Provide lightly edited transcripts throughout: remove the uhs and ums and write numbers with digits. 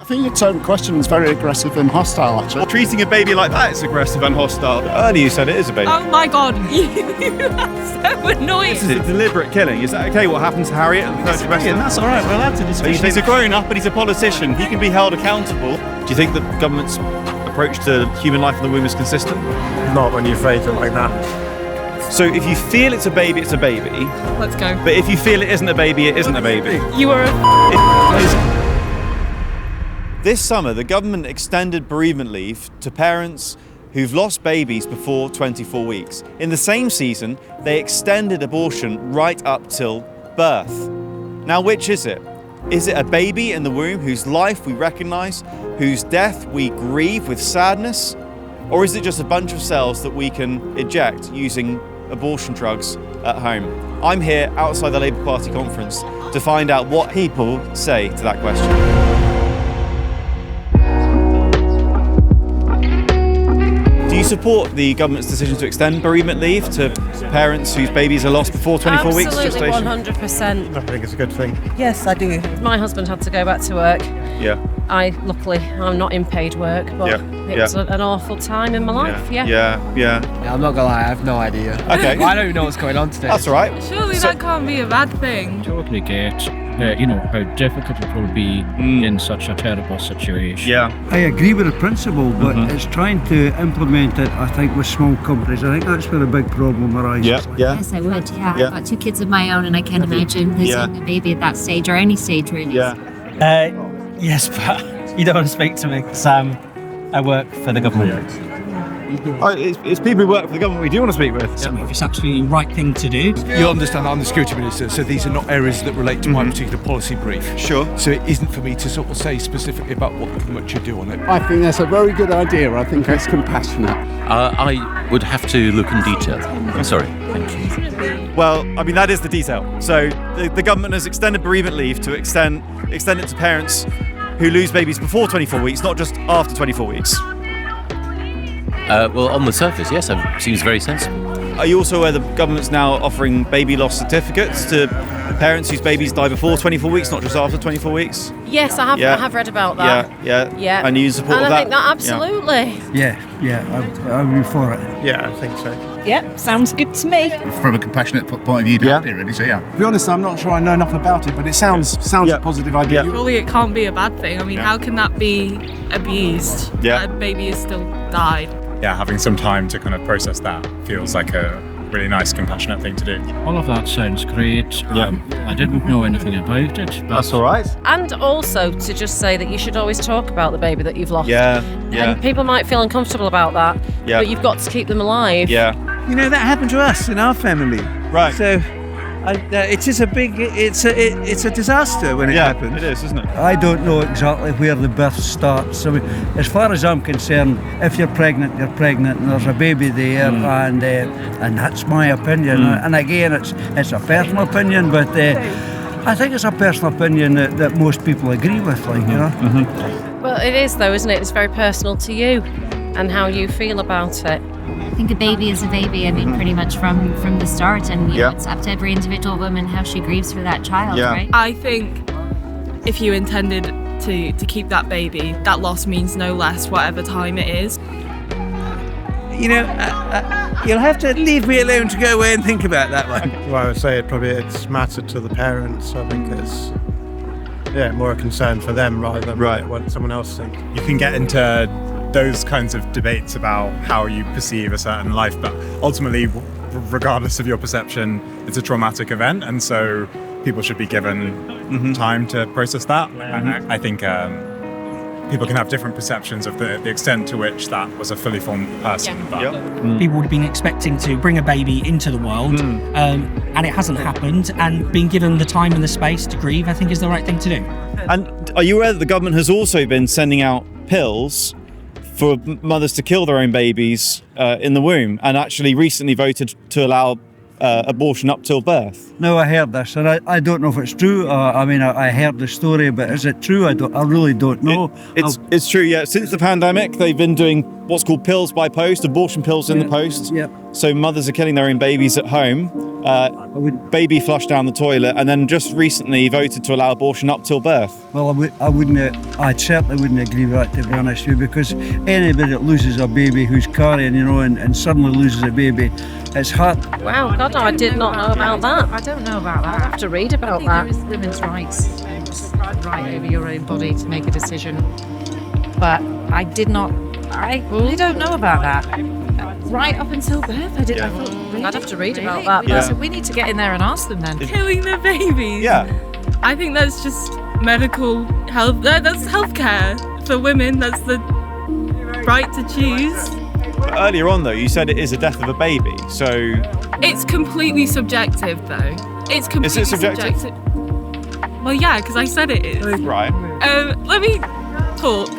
I think your tone of question is very aggressive and hostile, actually. Treating a baby like that is aggressive and hostile. Earlier you said it is a baby. Oh my God, you are so annoying. This is a deliberate killing. Is that okay? What happened to Harriet at the third trimester? That's all right. We're allowed to discuss. He's a grown-up, but he's a politician. He can be held accountable. Do you think the government's approach to human life in the womb is consistent? Not when you phrase it like that. So if you feel it's a baby, it's a baby. Let's go. But if you feel it isn't a baby, it isn't a baby. You are a This summer, the government extended bereavement leave to parents who've lost babies before 24 weeks. In the same season, they extended abortion right up till birth. Now, which is it? Is it a baby in the womb whose life we recognise, whose death we grieve with sadness? Or is it just a bunch of cells that we can eject using abortion drugs at home? I'm here outside the Labour Party conference to find out what people say to that question. Do you support the government's decision to extend bereavement leave to parents whose babies are lost before 24 weeks Absolutely, gestation? 100%. I think it's a good thing. Yes, I do. My husband had to go back to work. Yeah. Luckily, I'm not in paid work, but it was an awful time in my life, Yeah, Yeah, I'm not gonna lie, I have no idea. Okay. I don't even know what's going on today. That's all right. Surely that can't be a bad thing. Totally get, how difficult it will be in such a terrible situation. Yeah. I agree with the principle, but it's trying to implement it, I think, with small companies. I think that's where a big problem arises. Yeah. Yes, I would, yeah. I've got 2 kids of my own and I can't imagine losing a baby at that stage or any stage really. Yeah. Yes, but you don't want to speak to me because I work for the government. It's people who work for the government we do want to speak with. If it's actually the right thing to do. You'll understand I'm the security minister, so these are not areas that relate to my particular policy brief. Sure. So it isn't for me to sort of say specifically about what the government should do on it. I think that's a very good idea. I think it's compassionate. I would have to look in detail. I'm sorry. Thank you. Well, I mean, that is the detail. So the government has extended bereavement leave to extend it to parents who lose babies before 24 weeks, not just after 24 weeks. Well, on the surface, yes, it seems very sensible. Are you also aware the government's now offering baby loss certificates to parents whose babies die before 24 weeks, not just after 24 weeks? Yes, I have read about that. Yeah. And you support and that? I think that absolutely. Yeah, I'm for it. Yeah, I think so. Yep, sounds good to me. From a compassionate point of view, really. So yeah. To be honest, I'm not sure I know enough about it, but it sounds a positive idea. Surely it can't be a bad thing. I mean, how can that be abused? Yeah. A baby is still died. Yeah, having some time to kind of process that feels like a really nice, compassionate thing to do. All of that sounds great. I didn't know anything about it. But that's all right. And also to just say that you should always talk about the baby that you've lost. Yeah. And people might feel uncomfortable about that, but you've got to keep them alive. Yeah. You know, that happened to us in our family. Right. So it is it's a disaster when it happens. It is, isn't it? I don't know exactly where the birth starts. I mean, as far as I'm concerned, if you're pregnant, and there's a baby there, and that's my opinion. And again, it's a personal opinion, but I think it's a personal opinion that most people agree with, you know. Well, it is though, isn't it? It's very personal to you and how you feel about it. I think a baby is a baby, I mean, pretty much from the start, and you know, it's up to every individual woman how she grieves for that child, right? I think if you intended to keep that baby, that loss means no less whatever time it is. You know, you'll have to leave me alone to go away and think about that one. Well, I would say it's mattered to the parents. I think it's more a concern for them rather than what someone else thinks. You can get into those kinds of debates about how you perceive a certain life, but ultimately, regardless of your perception, it's a traumatic event, and so people should be given time to process that. And I think people can have different perceptions of the extent to which that was a fully formed person. People would have been expecting to bring a baby into the world, and it hasn't happened, and being given the time and the space to grieve, I think, is the right thing to do. And are you aware that the government has also been sending out pills for mothers to kill their own babies in the womb, and actually recently voted to allow abortion up till birth? No, I heard this, and I don't know if it's true. I mean, I heard the story, but is it true? I really don't know. It's true, yeah. Since the pandemic, they've been doing what's called pills by post, abortion pills in the post. Yep. So mothers are killing their own babies at home. baby flushed down the toilet, and then just recently voted to allow abortion up till birth. Well, I certainly wouldn't agree with that, to be honest with you, because anybody that loses a baby who's carrying, and suddenly loses a baby, it's hard. Wow, God, no, I did not know about that. I don't know about that. I have to read about I that. think there is women's rights, right over your own body to make a decision. But I really don't know about that. Right up until birth, I thought, really? I'd have to read about that. Yeah. So we need to get in there and ask them then. Killing their babies. Yeah. I think that's just medical health. That's healthcare for women. That's the right to choose. Earlier on, though, you said it is a death of a baby, so... It's completely subjective, though. It's completely Is it subjective? Well, yeah, because I said it is. Right. Let me talk.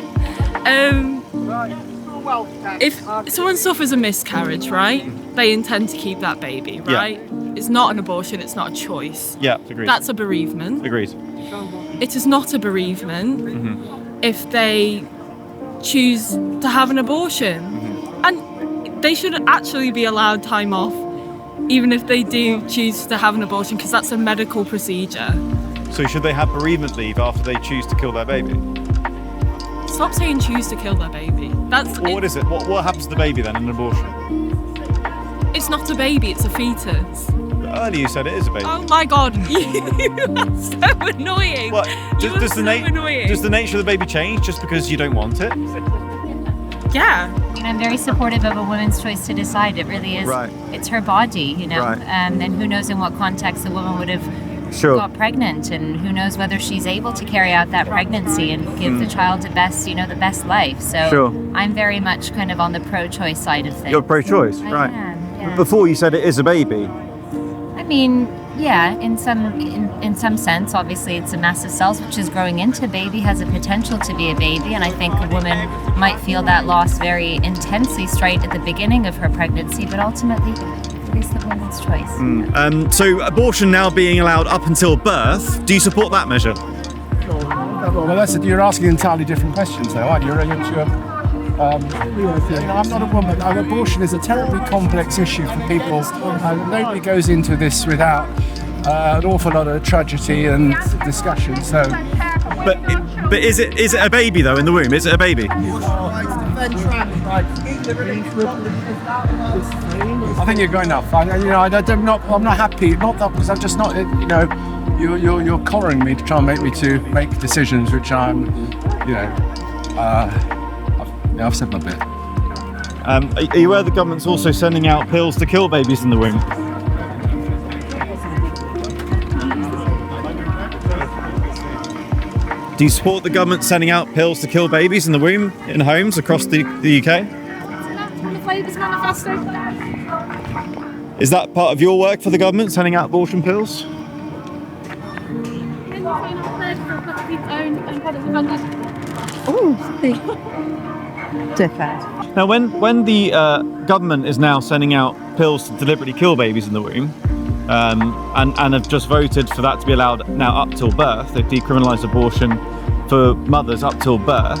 If someone suffers a miscarriage, right? They intend to keep that baby, right? Yeah. It's not an abortion, it's not a choice. Yeah, agreed. That's a bereavement. Agreed. It is not a bereavement if they choose to have an abortion. And they should actually be allowed time off, even if they do choose to have an abortion, because that's a medical procedure. So should they have bereavement leave after they choose to kill their baby? Stop saying choose to kill their baby. What is it? What happens to the baby then in an abortion? It's not a baby, it's a fetus. Earlier you said it is a baby. Oh my god, you are so annoying. What? Does annoying. the nature of the baby change just because you don't want it? Yeah. I'm very supportive of a woman's choice to decide. It really is. Right. It's her body, Right. And who knows in what context the woman would have got pregnant, and who knows whether she's able to carry out that pregnancy and give the child the best life. So I'm very much kind of on the pro-choice side of things. You're pro-choice, right? am, yeah. Before you said it is a baby. I mean, yeah, in some sense, obviously it's a mass of cells which is growing into baby, has a potential to be a baby, and I think a woman might feel that loss very intensely straight at the beginning of her pregnancy, but ultimately it is the woman's choice. So abortion now being allowed up until birth, do you support that measure? Well, you're asking entirely different questions, though, aren't you? I'm not a woman. Abortion is a terribly complex issue for people. Nobody goes into this without an awful lot of tragedy and discussion. So, but is it a baby though in the womb? Is it a baby? I think you're going enough. I'm not happy. Not that because I'm just not. You're collaring me to try and make decisions, which I'm. I've said my bit. Are you aware the government's also sending out pills to kill babies in the womb? Do you support the government sending out pills to kill babies in the womb in homes across the UK? Is that part of your work for the government, sending out abortion pills? Now, when the government is now sending out pills to deliberately kill babies in the womb, and have just voted for that to be allowed now up till birth, they've decriminalised abortion for mothers up till birth.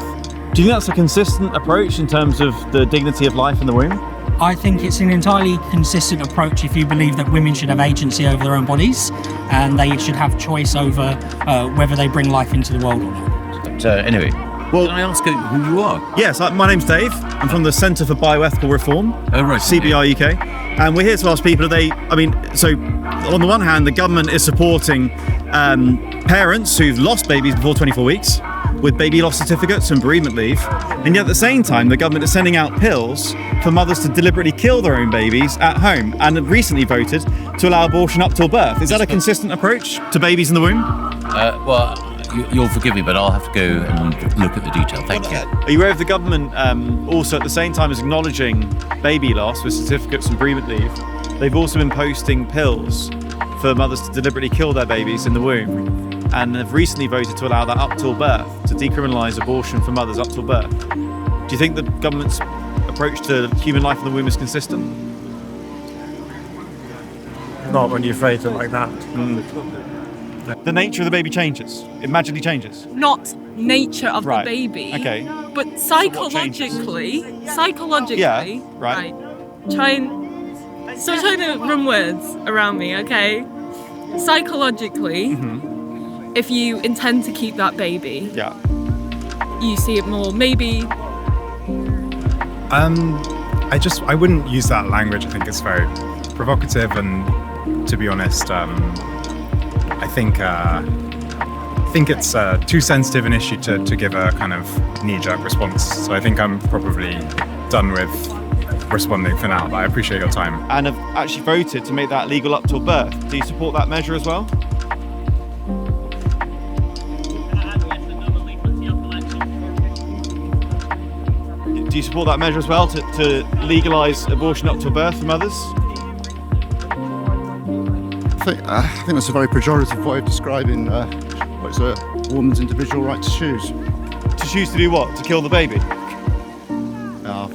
Do you think that's a consistent approach in terms of the dignity of life in the womb? I think it's an entirely consistent approach if you believe that women should have agency over their own bodies and they should have choice over whether they bring life into the world or not. But anyway, can I ask who you are? Yes, my name's Dave. I'm from the Centre for Bioethical Reform, CBR UK. And we're here to ask people, so on the one hand, the government is supporting parents who've lost babies before 24 weeks with baby loss certificates and bereavement leave. And yet at the same time, the government is sending out pills for mothers to deliberately kill their own babies at home, and have recently voted to allow abortion up till birth. Is that a consistent approach to babies in the womb? You'll forgive me, but I'll have to go and look at the detail. Thank you. Are you aware of the government also at the same time as acknowledging baby loss with certificates and bereavement leave, they've also been posting pills for mothers to deliberately kill their babies in the womb, and have recently voted to allow that up till birth, to decriminalise abortion for mothers up till birth. Do you think the government's approach to human life in the womb is consistent? Not when you phrase it like that. The nature of the baby changes. It magically changes. Not nature of Right. the baby. Okay. But psychologically, Yeah, right. try and So I'm trying to run words around me, okay? Psychologically, if you intend to keep that baby, you see it more. Maybe. I wouldn't use that language. I think it's very provocative, and to be honest, I think it's too sensitive an issue to give a kind of knee-jerk response. So I think I'm probably done with responding for now, but I appreciate your time. And have actually voted to make that legal up till birth. Do you support that measure as well? Do you support that measure as well, to legalise abortion up till birth for mothers? I think that's a very pejorative way of describing what's a woman's individual right to choose. To choose to do what? To kill the baby?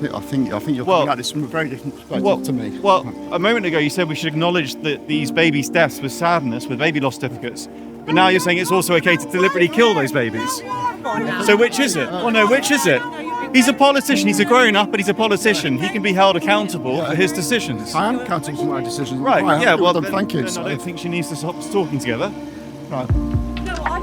I think you're coming at this from a very different perspective to me. Well, a moment ago you said we should acknowledge that these babies' deaths with sadness, with baby loss certificates, but now you're saying it's also okay to deliberately kill those babies. So which is it? Well, no, which is it? He's a politician, he's a grown-up, but he's a politician. He can be held accountable for his decisions. I am accountable for my decisions. Right, yeah, well, then, thank you. I don't think she needs to stop talking together. Right.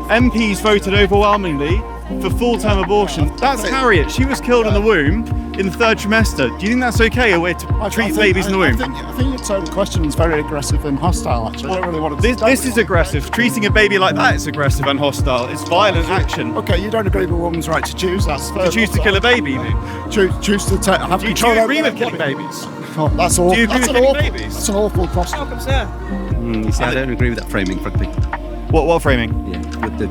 MPs voted overwhelmingly for full-term abortion. That's Harriet. She was killed in the womb in the third trimester. Do you think that's okay, a way to treat babies in the womb? I think your question is very aggressive and hostile, actually. I don't really want to... This is aggressive. Treating a baby like that is aggressive and hostile. It's violent action. Okay, you don't agree with a woman's right to choose. That's to choose to kill a baby, you mean? Choose to have control. Do you agree with killing babies? Oh, that's awful. Do you agree with killing babies? That's an awful prospect. You see, I don't agree with that framing, frankly. What framing? Yeah, with the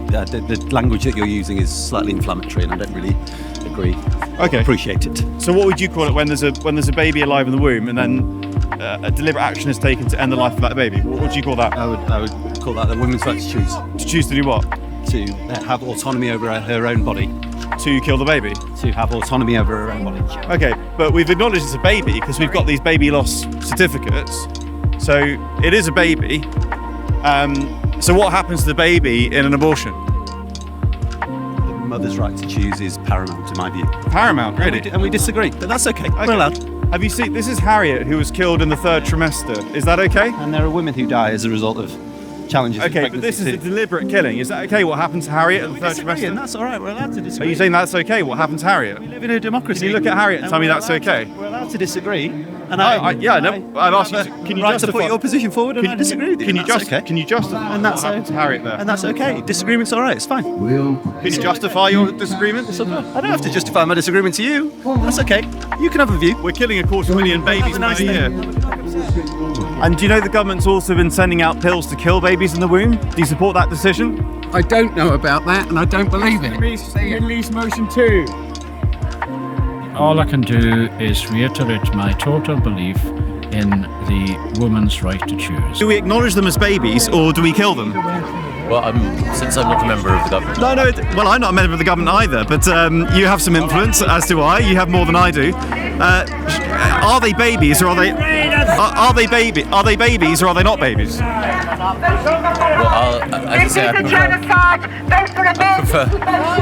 language that you're using is slightly inflammatory, and I don't really agree. Okay. Appreciate it. So what would you call it when there's a baby alive in the womb and then a deliberate action is taken to end the life of that baby? What would you call that? I would call that the woman's right to choose. To choose to do what? To have autonomy over her own body. To kill the baby? To have autonomy over her own body. Okay, but we've acknowledged it's a baby because we've got these baby loss certificates. So it is a baby. So what happens to the baby in an abortion? The mother's right to choose is paramount, in my view. Paramount, really? And we disagree, but that's okay. We're allowed. Have you seen, this is Harriet, who was killed in the third trimester. Is that okay? And there are women who die as a result of challenges. Okay, but this is a deliberate killing. Is that okay? What happened to Harriet in the third trimester? And that's all right. We're allowed to disagree. Are you saying that's okay? What happened to Harriet? We live in a democracy. Can you look at Harriet and tell me that's okay? We're allowed to disagree. And I've asked you. Can you right justify to put your position forward? And I disagree with you. Can you justify? And that's what happened to Harriet there? And that's okay. Disagreement's all right. It's fine. Can you justify your disagreement? I don't have to justify my disagreement to you. That's okay. You can have a view. We're killing 250,000 babies a year. And do you know the government's also been sending out pills to kill babies in the womb? Do you support that decision? I don't know about that, and I don't believe it. Release motion 2. All I can do is reiterate my total belief in the woman's right to choose. Do we acknowledge them as babies or do we kill them? Well, since I'm not a member of the government. Well, I'm not a member of the government either, but you have some influence, as do I. You have more than I do. Are they babies or are they babies or are they not babies? Well, as I say,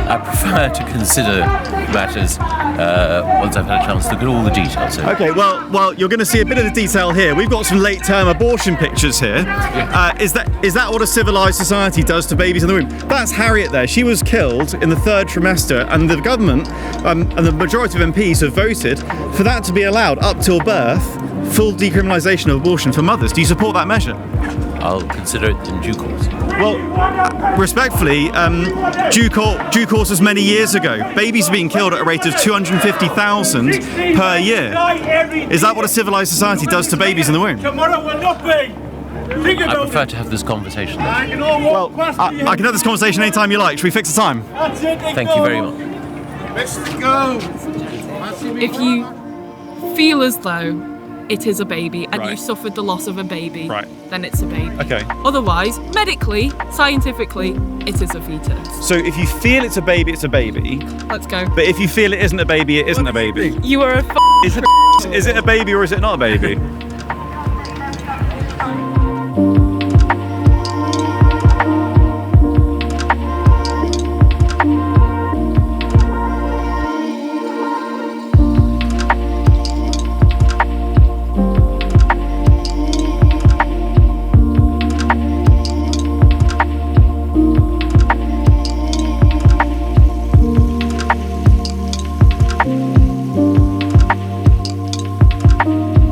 I prefer to consider matters once I've had a chance to look at all the details. Okay, well, you're going to see a bit of the detail here. We've got some late-term abortion pictures here. Is that what a civilised society does to babies in the womb? That's Harriet there. She was killed in the third trimester, and the government and the majority of MPs have voted for that to be allowed up till birth, full decriminalisation of abortion for mothers. Do you support that measure? I'll consider it in due course. Well, respectfully, due course was many years ago. Babies are being killed at a rate of 250,000 per year. Is that what a civilised society does to babies in the womb? I prefer to have this conversation. Well, I can have this conversation anytime you like. Should we fix a time? Thank you very much. If you feel as though it is a baby and you suffered the loss of a baby, then it's a baby. Okay. Otherwise, medically, scientifically, it is a fetus. So if you feel it's a baby, it's a baby. Let's go. But if you feel it isn't a baby, it isn't a baby. You are a Is it a baby or is it not a baby? you.